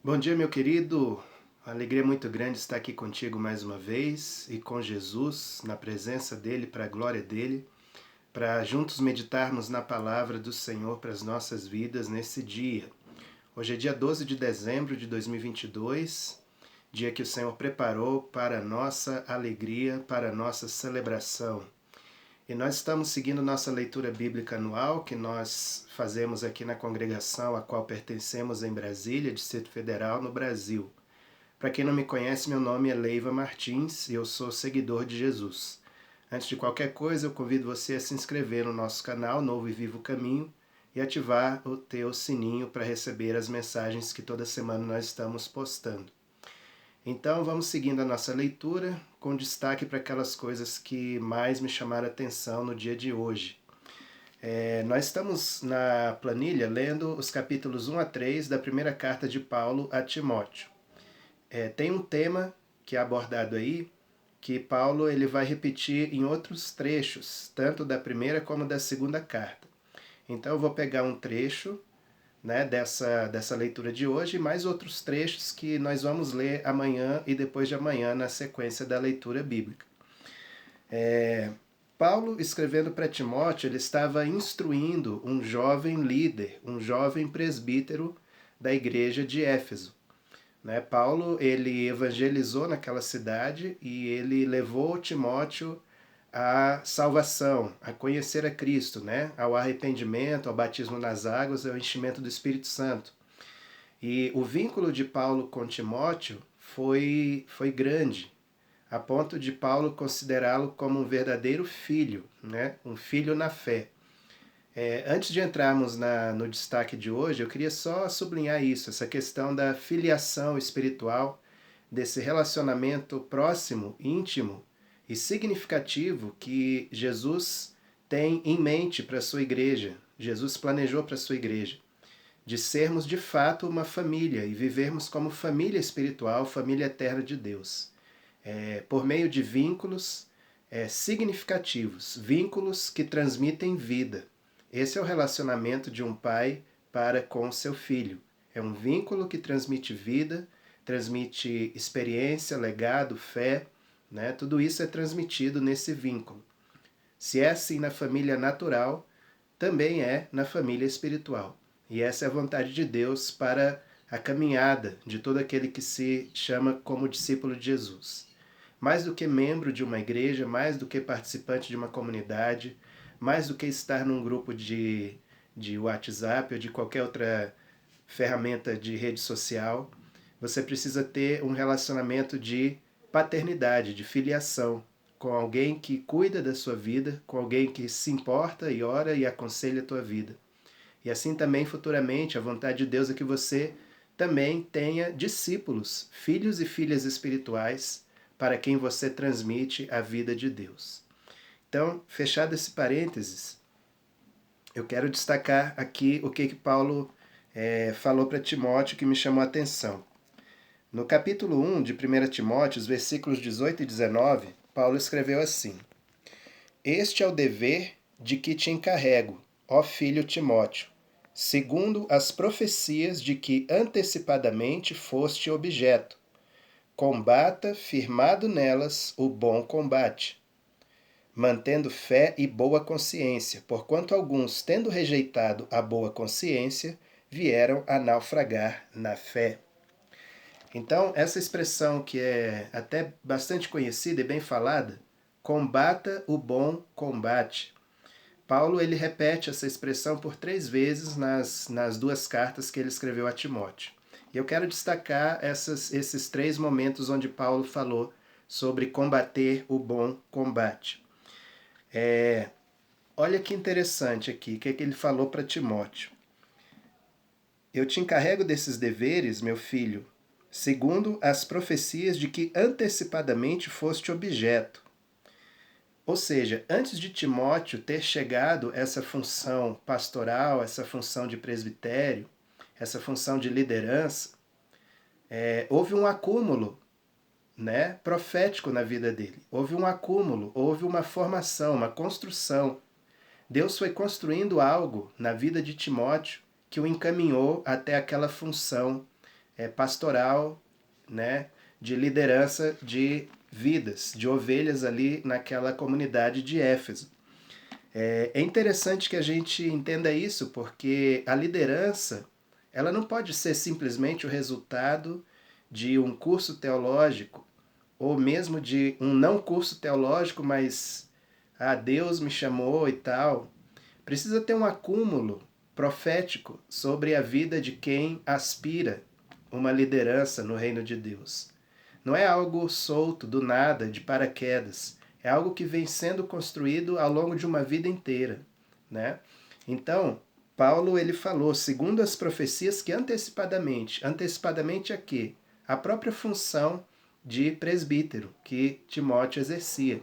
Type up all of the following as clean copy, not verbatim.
Bom dia, meu querido. Uma alegria muito grande estar aqui contigo mais uma vez e com Jesus, na presença dele, para a glória dele, para juntos meditarmos na palavra do Senhor para as nossas vidas nesse dia. Hoje é dia 12 de dezembro de 2022, dia que o Senhor preparou para a nossa alegria, para a nossa celebração. E nós estamos seguindo nossa leitura bíblica anual, que nós fazemos aqui na congregação a qual pertencemos em Brasília, Distrito Federal, no Brasil. Para quem não me conhece, meu nome é Leiva Martins e eu sou seguidor de Jesus. Antes de qualquer coisa, eu convido você a se inscrever no nosso canal Novo e Vivo Caminho e ativar o teu sininho para receber as mensagens que toda semana nós estamos postando. Então vamos seguindo a nossa leitura, com destaque para aquelas coisas que mais me chamaram a atenção no dia de hoje. Nós estamos na planilha lendo os capítulos 1 a 3 da primeira carta de Paulo a Timóteo. Tem um tema que é abordado aí, que Paulo ele vai repetir em outros trechos, tanto da primeira como da segunda carta. Então eu vou pegar um trecho, né, dessa leitura de hoje e mais outros trechos que nós vamos ler amanhã e depois de amanhã na sequência da leitura bíblica. Paulo, escrevendo para Timóteo, ele estava instruindo um jovem líder, um jovem presbítero da igreja de Éfeso. Né? Paulo ele evangelizou naquela cidade e ele levou Timóteo à salvação, a conhecer a Cristo, né? Ao arrependimento, ao batismo nas águas, ao enchimento do Espírito Santo. E o vínculo de Paulo com Timóteo foi grande, a ponto de Paulo considerá-lo como um verdadeiro filho, né? Um filho na fé. Antes de entrarmos no destaque de hoje, eu queria só sublinhar isso, essa questão da filiação espiritual, desse relacionamento próximo, íntimo e significativo que Jesus tem em mente para a sua igreja, Jesus planejou para a sua igreja, de sermos de fato uma família e vivermos como família espiritual, família eterna de Deus, por meio de vínculos significativos, vínculos que transmitem vida. Esse é o relacionamento de um pai para com seu filho. É um vínculo que transmite vida, transmite experiência, legado, fé, né? Tudo isso é transmitido nesse vínculo. Se é assim na família natural, também é na família espiritual. E essa é a vontade de Deus para a caminhada de todo aquele que se chama como discípulo de Jesus. Mais do que membro de uma igreja, mais do que participante de uma comunidade, mais do que estar num grupo de WhatsApp ou de qualquer outra ferramenta de rede social, você precisa ter um relacionamento de paternidade, de filiação, com alguém que cuida da sua vida, com alguém que se importa e ora e aconselha a tua vida. E assim também futuramente a vontade de Deus é que você também tenha discípulos, filhos e filhas espirituais, para quem você transmite a vida de Deus. Então, fechado esse parênteses, eu quero destacar aqui o que Paulo falou para Timóteo que me chamou a atenção. No capítulo 1 de 1 Timóteo, os versículos 18 e 19, Paulo escreveu assim: Este é o dever de que te encarrego, ó filho Timóteo, segundo as profecias de que antecipadamente foste objeto. Combata, firmado nelas, o bom combate, mantendo fé e boa consciência, porquanto alguns, tendo rejeitado a boa consciência, vieram a naufragar na fé. Então, essa expressão que é até bastante conhecida e bem falada, combata o bom combate. Paulo ele repete essa expressão por 3 vezes nas 2 cartas que ele escreveu a Timóteo. E eu quero destacar esses 3 momentos onde Paulo falou sobre combater o bom combate. Olha que interessante aqui, o que ele falou para Timóteo. Eu te encarrego desses deveres, meu filho, segundo as profecias de que antecipadamente foste objeto. Ou seja, antes de Timóteo ter chegado essa função pastoral, essa função de presbitério, essa função de liderança, houve um acúmulo, né, profético na vida dele. Houve um acúmulo, houve uma formação, uma construção. Deus foi construindo algo na vida de Timóteo que o encaminhou até aquela função pastoral, né, de liderança de vidas, de ovelhas ali naquela comunidade de Éfeso. É interessante que a gente entenda isso, porque a liderança, ela não pode ser simplesmente o resultado de um curso teológico, ou mesmo de um não curso teológico, mas Deus me chamou e tal. Precisa ter um acúmulo profético sobre a vida de quem aspira uma liderança no reino de Deus. Não é algo solto, do nada, de paraquedas. É algo que vem sendo construído ao longo de uma vida inteira, né? Então, Paulo ele falou, segundo as profecias, que antecipadamente a quê? A própria função de presbítero que Timóteo exercia.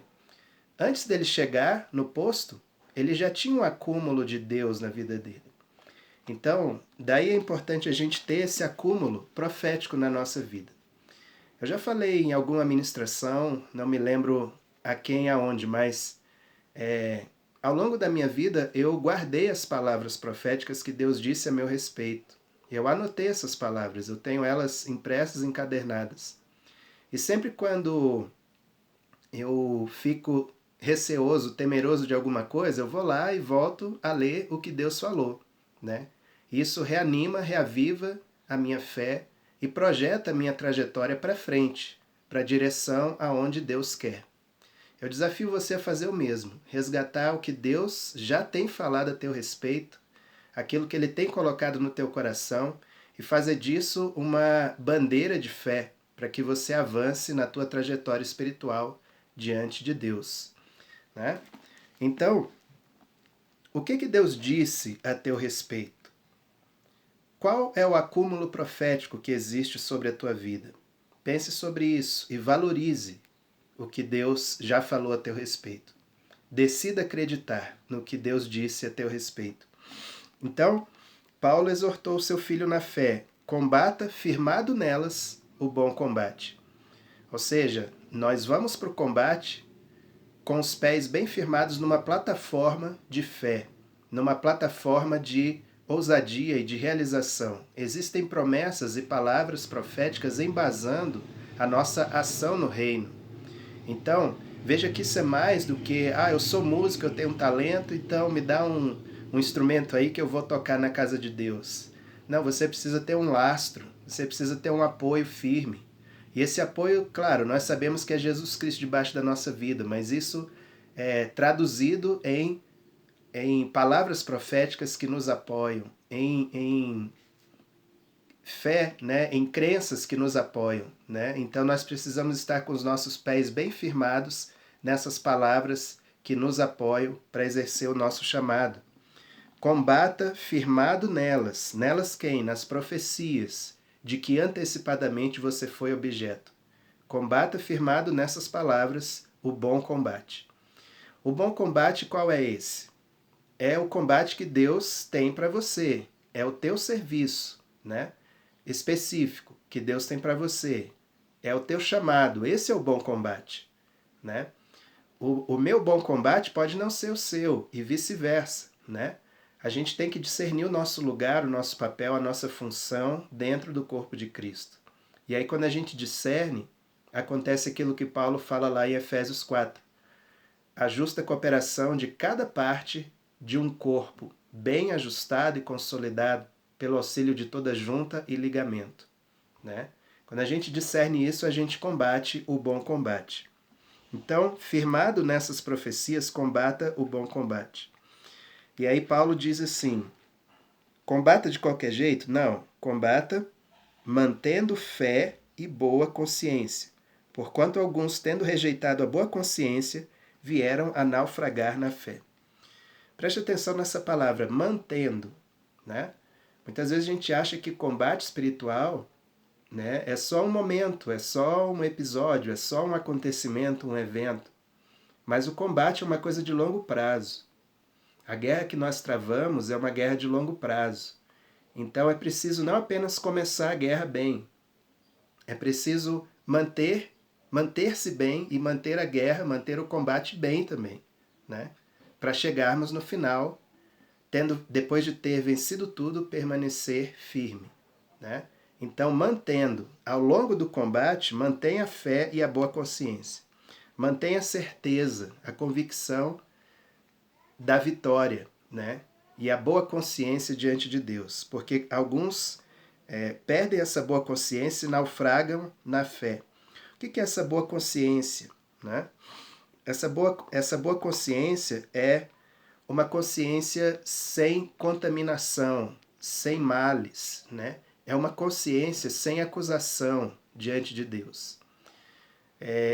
Antes dele chegar no posto, ele já tinha um acúmulo de Deus na vida dele. Então, daí é importante a gente ter esse acúmulo profético na nossa vida. Eu já falei em alguma ministração, não me lembro a quem e aonde, mas ao longo da minha vida eu guardei as palavras proféticas que Deus disse a meu respeito. Eu anotei essas palavras, eu tenho elas impressas, encadernadas. E sempre quando eu fico receoso, temeroso de alguma coisa, eu vou lá e volto a ler o que Deus falou, né? Isso reanima, reaviva a minha fé e projeta a minha trajetória para frente, para a direção aonde Deus quer. Eu desafio você a fazer o mesmo, resgatar o que Deus já tem falado a teu respeito, aquilo que Ele tem colocado no teu coração e fazer disso uma bandeira de fé para que você avance na tua trajetória espiritual diante de Deus, né? Então, o que Deus disse a teu respeito? Qual é o acúmulo profético que existe sobre a tua vida? Pense sobre isso e valorize o que Deus já falou a teu respeito. Decida acreditar no que Deus disse a teu respeito. Então, Paulo exortou seu filho na fé: combata firmado nelas o bom combate. Ou seja, nós vamos para o combate com os pés bem firmados numa plataforma de fé, numa plataforma de ousadia e de realização. Existem promessas e palavras proféticas embasando a nossa ação no reino. Então, veja que isso é mais do que, eu sou músico, eu tenho um talento, então me dá um instrumento aí que eu vou tocar na casa de Deus. Não, você precisa ter um lastro, você precisa ter um apoio firme. E esse apoio, claro, nós sabemos que é Jesus Cristo debaixo da nossa vida, mas isso é traduzido em palavras proféticas que nos apoiam, em fé, né, em crenças que nos apoiam, né? Então nós precisamos estar com os nossos pés bem firmados nessas palavras que nos apoiam para exercer o nosso chamado. Combata firmado nelas. Nelas quem? Nas profecias de que antecipadamente você foi objeto. Combata firmado nessas palavras o bom combate. O bom combate qual é esse? É o combate que Deus tem para você. É o teu serviço, né? Específico que Deus tem para você. É o teu chamado. Esse é o bom combate, né? O meu bom combate pode não ser o seu e vice-versa, né? A gente tem que discernir o nosso lugar, o nosso papel, a nossa função dentro do corpo de Cristo. E aí quando a gente discerne, acontece aquilo que Paulo fala lá em Efésios 4. A justa cooperação de cada parte de um corpo bem ajustado e consolidado pelo auxílio de toda junta e ligamento, né? Quando a gente discerne isso, a gente combate o bom combate. Então, firmado nessas profecias, combata o bom combate. E aí Paulo diz assim, combata de qualquer jeito? Não, combata mantendo fé e boa consciência, porquanto alguns, tendo rejeitado a boa consciência, vieram a naufragar na fé. Preste atenção nessa palavra, mantendo, né? Muitas vezes a gente acha que combate espiritual, né, é só um momento, é só um episódio, é só um acontecimento, um evento. Mas o combate é uma coisa de longo prazo. A guerra que nós travamos é uma guerra de longo prazo. Então é preciso não apenas começar a guerra bem, é preciso manter-se bem e manter a guerra, manter o combate bem também, né? Para chegarmos no final, depois de ter vencido tudo, permanecer firme, né? Então, mantendo, ao longo do combate, mantenha a fé e a boa consciência. Mantenha a certeza, a convicção da vitória, né? E a boa consciência diante de Deus. Porque alguns perdem essa boa consciência e naufragam na fé. O que é essa boa consciência? Né? Essa boa consciência é uma consciência sem contaminação, sem males, né? É uma consciência sem acusação diante de Deus.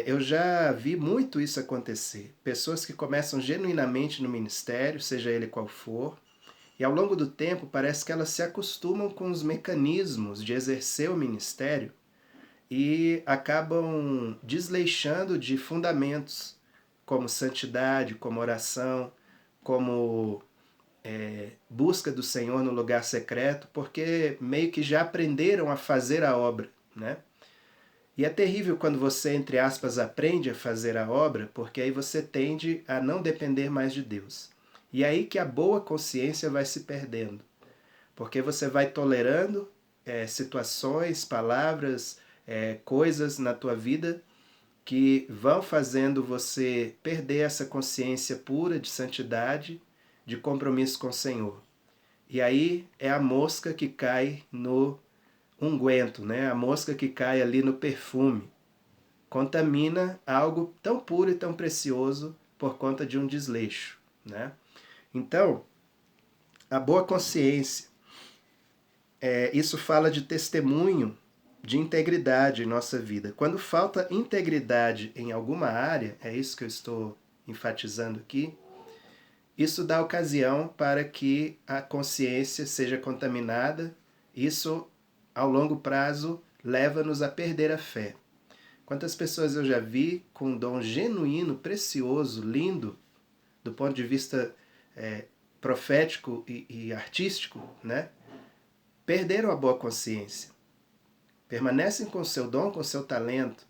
Eu já vi muito isso acontecer. Pessoas que começam genuinamente no ministério, seja ele qual for, e ao longo do tempo parece que elas se acostumam com os mecanismos de exercer o ministério e acabam desleixando de fundamentos como santidade, como oração, como busca do Senhor no lugar secreto, porque meio que já aprenderam a fazer a obra, né? E é terrível quando você, entre aspas, aprende a fazer a obra, porque aí você tende a não depender mais de Deus. E é aí que a boa consciência vai se perdendo, porque você vai tolerando situações, palavras, coisas na tua vida que vão fazendo você perder essa consciência pura de santidade, de compromisso com o Senhor. E aí é a mosca que cai no unguento, né? A mosca que cai ali no perfume. Contamina algo tão puro e tão precioso por conta de um desleixo, né? Então, a boa consciência, isso fala de testemunho, de integridade em nossa vida. Quando falta integridade em alguma área, é isso que eu estou enfatizando aqui, isso dá ocasião para que a consciência seja contaminada. Isso, ao longo prazo, leva-nos a perder a fé. Quantas pessoas eu já vi com um dom genuíno, precioso, lindo, do ponto de vista profético e artístico, né? Perderam a boa consciência. Permanecem com o seu dom, com o seu talento,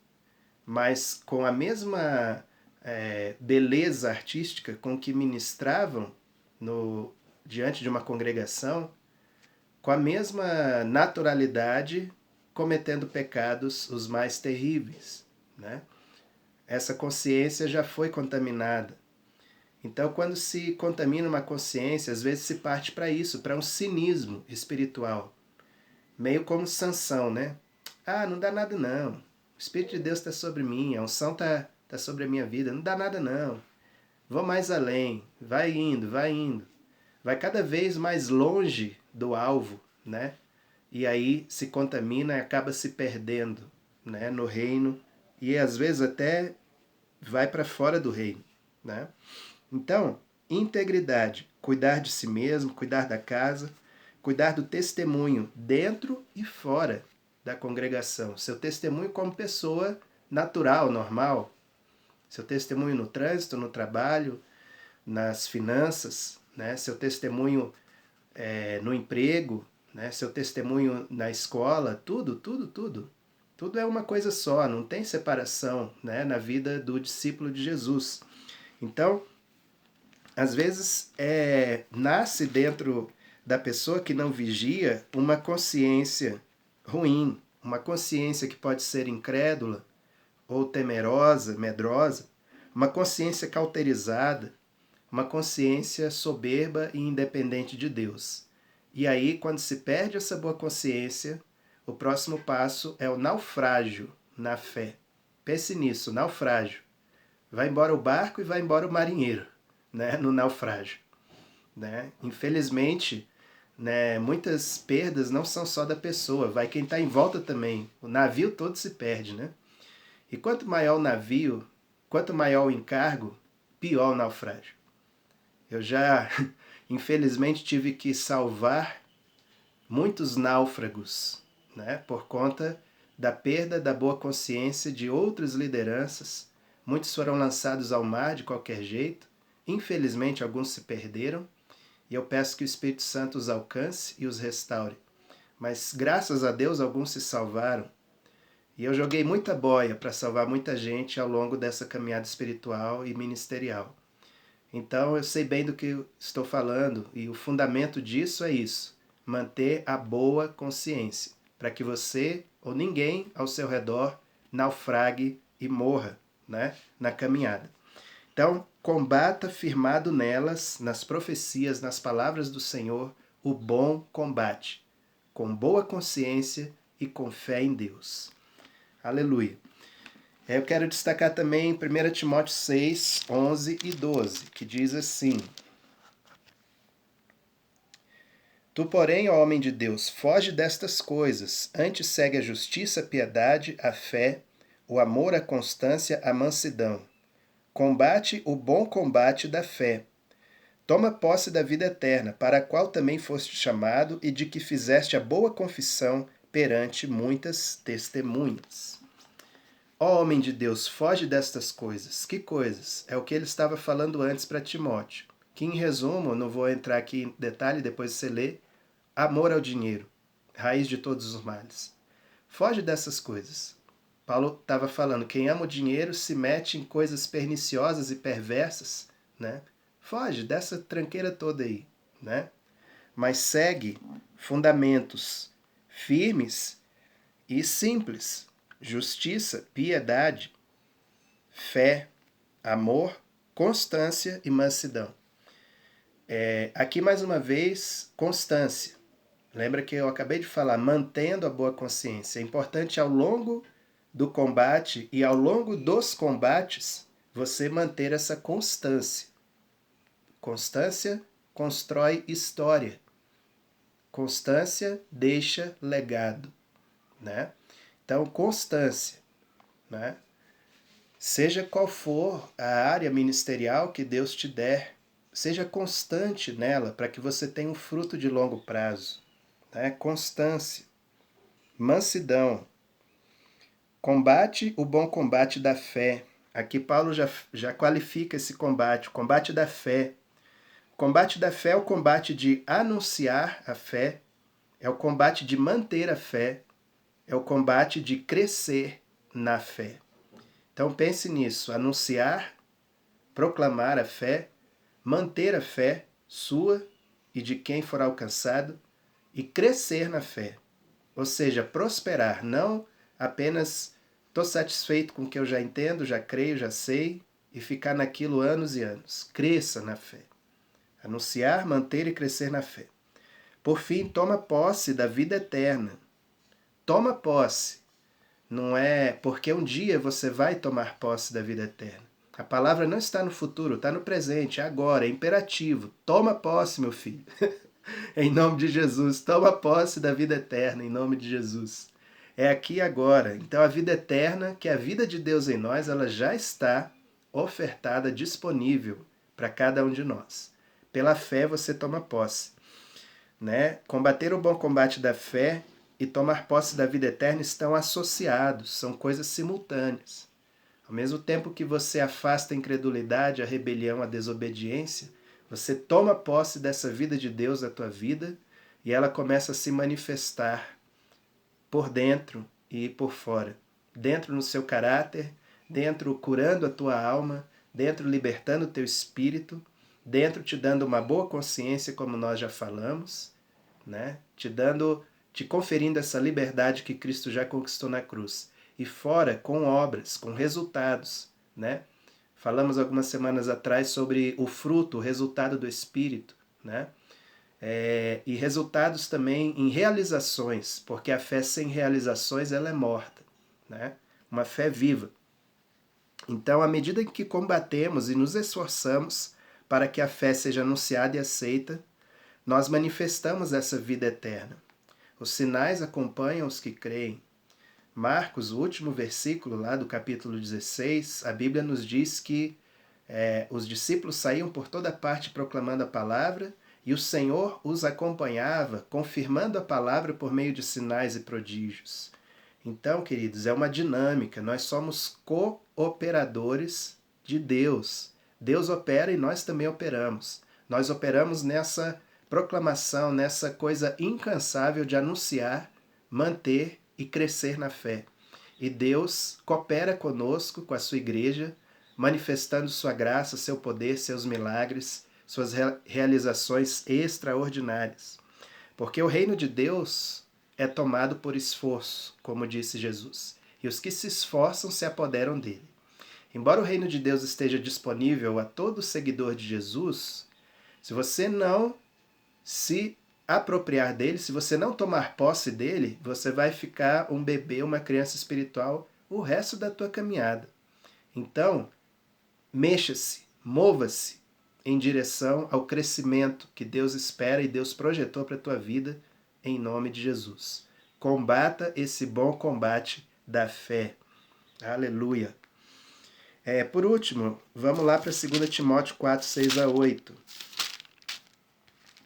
mas com a mesma beleza artística com que ministravam diante de uma congregação, com a mesma naturalidade, cometendo pecados os mais terríveis, né? Essa consciência já foi contaminada. Então, quando se contamina uma consciência, às vezes se parte para isso, para um cinismo espiritual. Meio como Sansão, né? Ah, não dá nada não. O Espírito de Deus está sobre mim, a unção está sobre a minha vida. Não dá nada não. Vou mais além. Vai indo, vai indo. Vai cada vez mais longe do alvo, né? E aí se contamina e acaba se perdendo, né, no reino. E às vezes até vai para fora do reino, né? Então, integridade, cuidar de si mesmo, cuidar da casa, cuidar do testemunho dentro e fora da congregação. Seu testemunho como pessoa natural, normal. Seu testemunho no trânsito, no trabalho, nas finanças, né? Seu testemunho no emprego, né? Seu testemunho na escola, tudo, tudo, tudo. Tudo é uma coisa só, não tem separação, né, na vida do discípulo de Jesus. Então, às vezes nasce dentro da pessoa que não vigia uma consciência ruim, uma consciência que pode ser incrédula ou temerosa, medrosa, uma consciência cauterizada, uma consciência soberba e independente de Deus. E aí, quando se perde essa boa consciência, o próximo passo é o naufrágio na fé. Pense nisso, naufrágio. Vai embora o barco e vai embora o marinheiro, né, no naufrágio. Né? Infelizmente, né, muitas perdas não são só da pessoa, vai quem está em volta também. O navio todo se perde, né? E quanto maior o navio, quanto maior o encargo, pior o naufrágio. Eu já, infelizmente, tive que salvar muitos náufragos, né, por conta da perda da boa consciência de outras lideranças. Muitos foram lançados ao mar de qualquer jeito. Infelizmente, alguns se perderam. E eu peço que o Espírito Santo os alcance e os restaure. Mas, graças a Deus, alguns se salvaram. E eu joguei muita boia para salvar muita gente ao longo dessa caminhada espiritual e ministerial. Então, eu sei bem do que estou falando. E o fundamento disso é isso. Manter a boa consciência. para que você ou ninguém ao seu redor naufrague e morra, né, na caminhada. Então, combata firmado nelas, nas profecias, nas palavras do Senhor, o bom combate, com boa consciência e com fé em Deus. Aleluia. Eu quero destacar também 1 Timóteo 6, 11 e 12, que diz assim: Tu, porém, ó homem de Deus, foge destas coisas, antes segue a justiça, a piedade, a fé, o amor, a constância, a mansidão. Combate o bom combate da fé. Toma posse da vida eterna, para a qual também foste chamado e de que fizeste a boa confissão perante muitas testemunhas. Ó homem de Deus, foge destas coisas. Que coisas? É o que ele estava falando antes para Timóteo. Que, em resumo, não vou entrar aqui em detalhe, depois você lê, amor ao dinheiro, raiz de todos os males. Foge dessas coisas. Paulo estava falando, quem ama o dinheiro se mete em coisas perniciosas e perversas, né? Foge dessa tranqueira toda aí, né? Mas segue fundamentos firmes e simples. Justiça, piedade, fé, amor, constância e mansidão. Aqui mais uma vez, constância. Lembra que eu acabei de falar, mantendo a boa consciência. É importante ao longo do combate e ao longo dos combates você manter essa constância. Constância constrói história. Constância deixa legado, né? Então, constância, né? Seja qual for a área ministerial que Deus te der, seja constante nela para que você tenha um fruto de longo prazo, né? Constância, mansidão, combate o bom combate da fé. Aqui Paulo já qualifica esse combate, o combate da fé. O combate da fé é o combate de anunciar a fé, é o combate de manter a fé, é o combate de crescer na fé. Então pense nisso, anunciar, proclamar a fé, manter a fé sua e de quem for alcançado e crescer na fé. Ou seja, prosperar, não apenas estou satisfeito com o que eu já entendo, já creio, já sei e ficar naquilo anos e anos. Cresça na fé. Anunciar, manter e crescer na fé. Por fim, toma posse da vida eterna. Toma posse. Não é porque um dia você vai tomar posse da vida eterna. A palavra não está no futuro, está no presente, é agora, é imperativo. Toma posse, meu filho. Em nome de Jesus, toma posse da vida eterna, em nome de Jesus. É aqui e agora. Então a vida eterna, que é a vida de Deus em nós, ela já está ofertada, disponível para cada um de nós. Pela fé você toma posse, né? Combater o bom combate da fé e tomar posse da vida eterna estão associados, são coisas simultâneas. Ao mesmo tempo que você afasta a incredulidade, a rebelião, a desobediência, você toma posse dessa vida de Deus na tua vida e ela começa a se manifestar por dentro e por fora. Dentro no seu caráter, dentro curando a tua alma, dentro libertando o teu espírito, dentro te dando uma boa consciência, como nós já falamos, né? Te conferindo essa liberdade que Cristo já conquistou na cruz. E fora com obras, com resultados, né? Falamos algumas semanas atrás sobre o fruto, o resultado do Espírito, né? E resultados também em realizações, porque a fé sem realizações ela é morta, né? Uma fé viva. Então, à medida que combatemos e nos esforçamos para que a fé seja anunciada e aceita, nós manifestamos essa vida eterna. Os sinais acompanham os que creem. Marcos, o último versículo lá do capítulo 16, a Bíblia nos diz que os discípulos saíam por toda parte proclamando a palavra e o Senhor os acompanhava, confirmando a palavra por meio de sinais e prodígios. Então, queridos, é uma dinâmica, nós somos cooperadores de Deus. Deus opera e nós também operamos. Nós operamos nessa proclamação, nessa coisa incansável de anunciar, manter e crescer na fé. E Deus coopera conosco, com a sua igreja, manifestando sua graça, seu poder, seus milagres, suas realizações extraordinárias. Porque o reino de Deus é tomado por esforço, como disse Jesus, e os que se esforçam se apoderam dele. Embora o reino de Deus esteja disponível a todo seguidor de Jesus, se você não se apropriar dele, se você não tomar posse dele, você vai ficar um bebê, uma criança espiritual o resto da tua caminhada. Então, mexa-se, mova-se em direção ao crescimento que Deus espera e Deus projetou para a tua vida, em nome de Jesus. Combata esse bom combate da fé. Aleluia. Por último, vamos lá para 2 Timóteo 4, 6 a 8,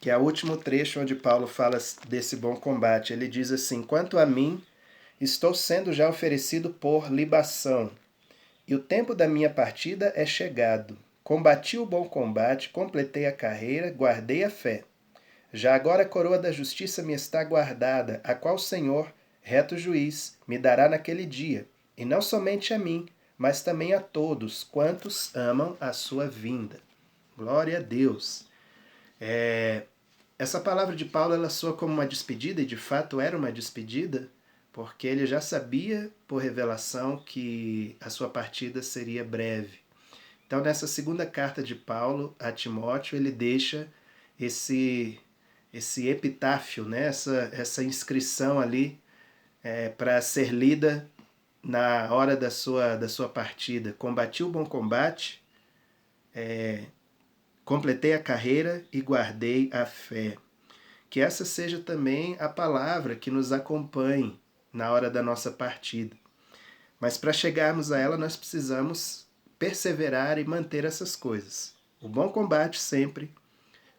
que é o último trecho onde Paulo fala desse bom combate. Ele diz assim: quanto a mim, estou sendo já oferecido por libação, e o tempo da minha partida é chegado. Combati o bom combate, completei a carreira, guardei a fé. Já agora a coroa da justiça me está guardada, a qual o Senhor, reto juiz, me dará naquele dia, e não somente a mim, mas também a todos quantos amam a sua vinda. Glória a Deus. Essa palavra de Paulo, ela soa como uma despedida, e de fato era uma despedida, porque ele já sabia por revelação que a sua partida seria breve. Então, nessa segunda carta de Paulo a Timóteo, ele deixa esse epitáfio, né? essa inscrição ali para ser lida na hora da sua partida. Combati o bom combate, completei a carreira e guardei a fé. Que essa seja também a palavra que nos acompanhe na hora da nossa partida. Mas para chegarmos a ela, nós precisamos perseverar e manter essas coisas. O bom combate sempre,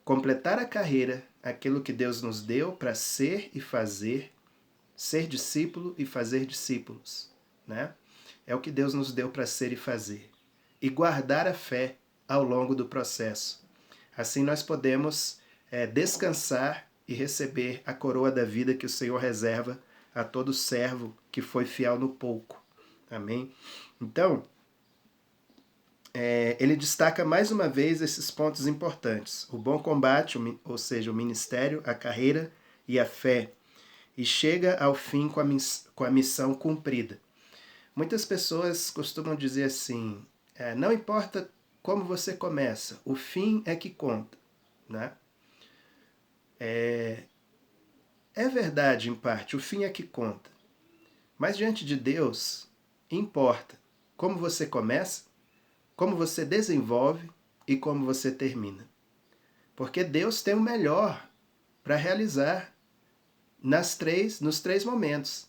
completar a carreira, aquilo que Deus nos deu para ser e fazer, ser discípulo e fazer discípulos, né? É o que Deus nos deu para ser e fazer. E guardar a fé ao longo do processo. Assim nós podemos descansar e receber a coroa da vida que o Senhor reserva a todo servo que foi fiel no pouco. Amém? Então, ele destaca mais uma vez esses pontos importantes. O bom combate, ou seja, o ministério, a carreira e a fé. E chega ao fim com a missão cumprida. Muitas pessoas costumam dizer assim, não importa como você começa, o fim é que conta. Né? É verdade, em parte, o fim é que conta. Mas diante de Deus, importa como você começa, como você desenvolve e como você termina. Porque Deus tem o melhor para realizar nos três momentos.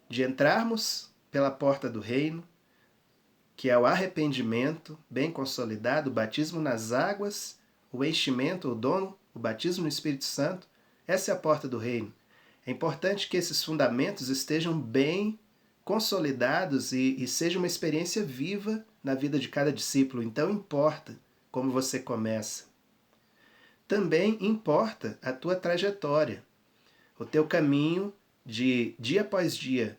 De entrarmos pela porta do reino, que é o arrependimento bem consolidado, o batismo nas águas, o enchimento, o dom, o batismo no Espírito Santo. Essa é a porta do reino. É importante que esses fundamentos estejam bem consolidados e seja uma experiência viva na vida de cada discípulo. Então importa como você começa. Também importa a tua trajetória, o teu caminho de dia após dia,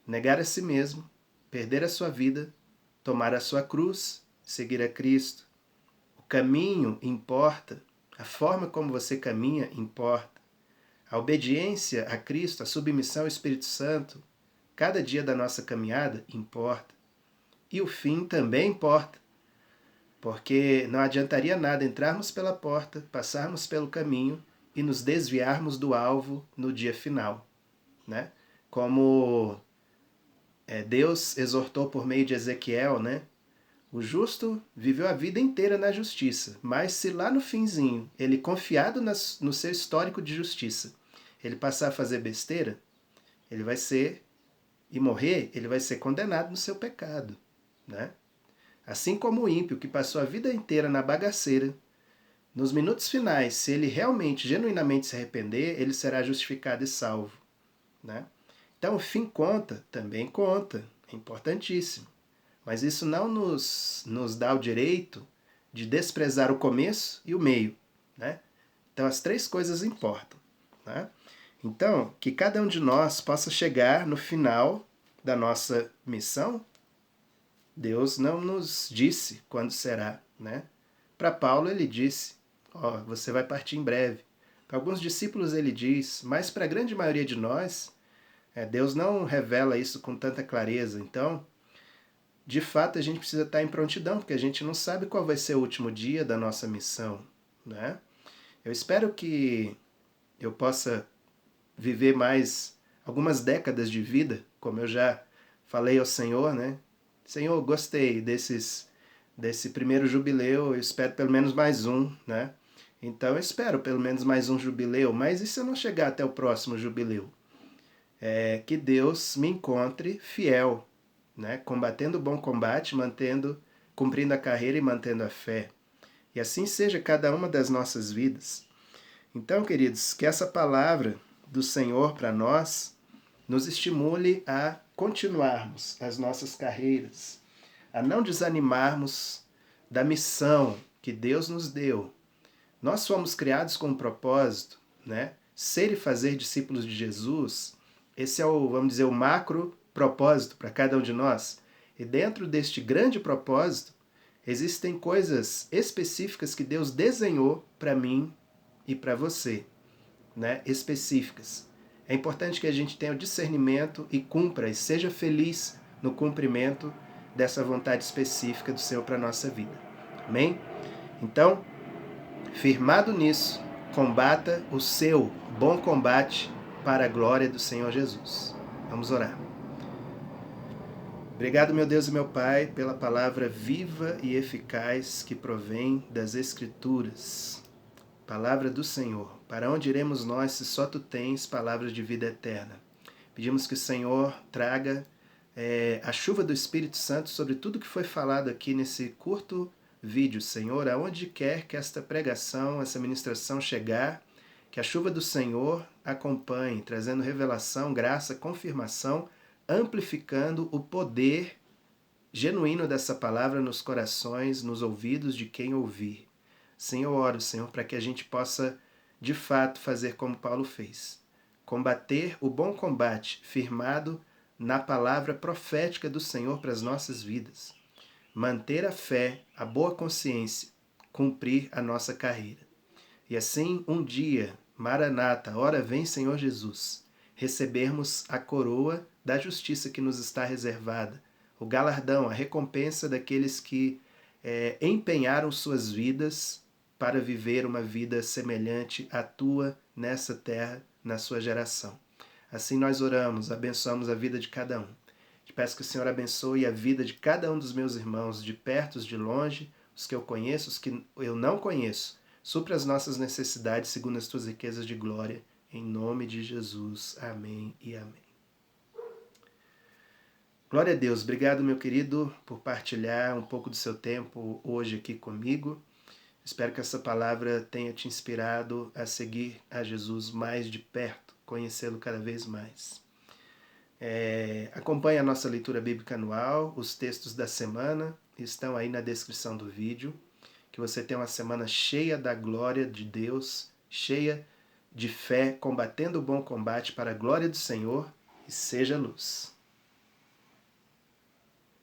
negar a si mesmo, perder a sua vida, tomar a sua cruz, seguir a Cristo. O caminho importa, a forma como você caminha importa. A obediência a Cristo, a submissão ao Espírito Santo, cada dia da nossa caminhada importa. E o fim também importa, porque não adiantaria nada entrarmos pela porta, passarmos pelo caminho e nos desviarmos do alvo no dia final. Né? Como Deus exortou por meio de Ezequiel, né? O justo viveu a vida inteira na justiça, mas se lá no finzinho ele, confiado no seu histórico de justiça, ele passar a fazer besteira, ele vai ser, e morrer, ele vai ser condenado no seu pecado. Né? Assim como o ímpio que passou a vida inteira na bagaceira, nos minutos finais, se ele realmente, genuinamente se arrepender, ele será justificado e salvo. Né? Então o fim conta, também conta, é importantíssimo. Mas isso não nos dá o direito de desprezar o começo e o meio. Né? Então as três coisas importam. Né? Então, que cada um de nós possa chegar no final da nossa missão. Deus não nos disse quando será. Né? Para Paulo ele disse, você vai partir em breve. Para alguns discípulos ele diz, mas para a grande maioria de nós, Deus não revela isso com tanta clareza. Então, de fato, a gente precisa estar em prontidão, porque a gente não sabe qual vai ser o último dia da nossa missão, né? Eu espero que eu possa viver mais algumas décadas de vida, como eu já falei ao Senhor, né? Senhor, gostei desse primeiro jubileu, eu espero pelo menos mais um, né? Então eu espero pelo menos mais um jubileu, mas e se eu não chegar até o próximo jubileu? Que Deus me encontre fiel, né? Combatendo o bom combate, cumprindo a carreira e mantendo a fé. E assim seja cada uma das nossas vidas. Então, queridos, que essa palavra do Senhor para nós nos estimule a continuarmos as nossas carreiras, a não desanimarmos da missão que Deus nos deu. Nós fomos criados com um propósito, né? Ser e fazer discípulos de Jesus, esse é o, vamos dizer, o macro propósito para cada um de nós. E dentro deste grande propósito, existem coisas específicas que Deus desenhou para mim e para você, né? Específicas. É importante que a gente tenha o discernimento e cumpra e seja feliz no cumprimento dessa vontade específica do Senhor para a nossa vida. Amém? Então, firmado nisso, combata o seu bom combate para a glória do Senhor Jesus. Vamos orar. Obrigado, meu Deus e meu Pai, pela palavra viva e eficaz que provém das Escrituras. Palavra do Senhor. Para onde iremos nós se só Tu tens palavras de vida eterna? Pedimos que o Senhor traga a chuva do Espírito Santo sobre tudo que foi falado aqui nesse curto vídeo, Senhor, aonde quer que esta pregação, essa ministração chegar, que a chuva do Senhor acompanhe, trazendo revelação, graça, confirmação, amplificando o poder genuíno dessa palavra nos corações, nos ouvidos de quem ouvir. Sim, eu oro, Senhor, para que a gente possa, de fato, fazer como Paulo fez. Combater o bom combate, firmado na palavra profética do Senhor para as nossas vidas. Manter a fé, a boa consciência, cumprir a nossa carreira. E assim, um dia, Maranata, ora vem Senhor Jesus, recebermos a coroa da justiça que nos está reservada, o galardão, a recompensa daqueles que empenharam suas vidas para viver uma vida semelhante à tua nessa terra, na sua geração. Assim nós oramos, abençoamos a vida de cada um. Te peço que o Senhor abençoe a vida de cada um dos meus irmãos, de perto, os de longe, os que eu conheço, os que eu não conheço. Supra as nossas necessidades segundo as tuas riquezas de glória, em nome de Jesus. Amém e amém. Glória a Deus. Obrigado, meu querido, por partilhar um pouco do seu tempo hoje aqui comigo. Espero que essa palavra tenha te inspirado a seguir a Jesus mais de perto, conhecê-lo cada vez mais. Acompanhe a nossa leitura bíblica anual, os textos da semana estão aí na descrição do vídeo. Que você tenha uma semana cheia da glória de Deus, cheia de fé, combatendo o bom combate para a glória do Senhor, e seja luz.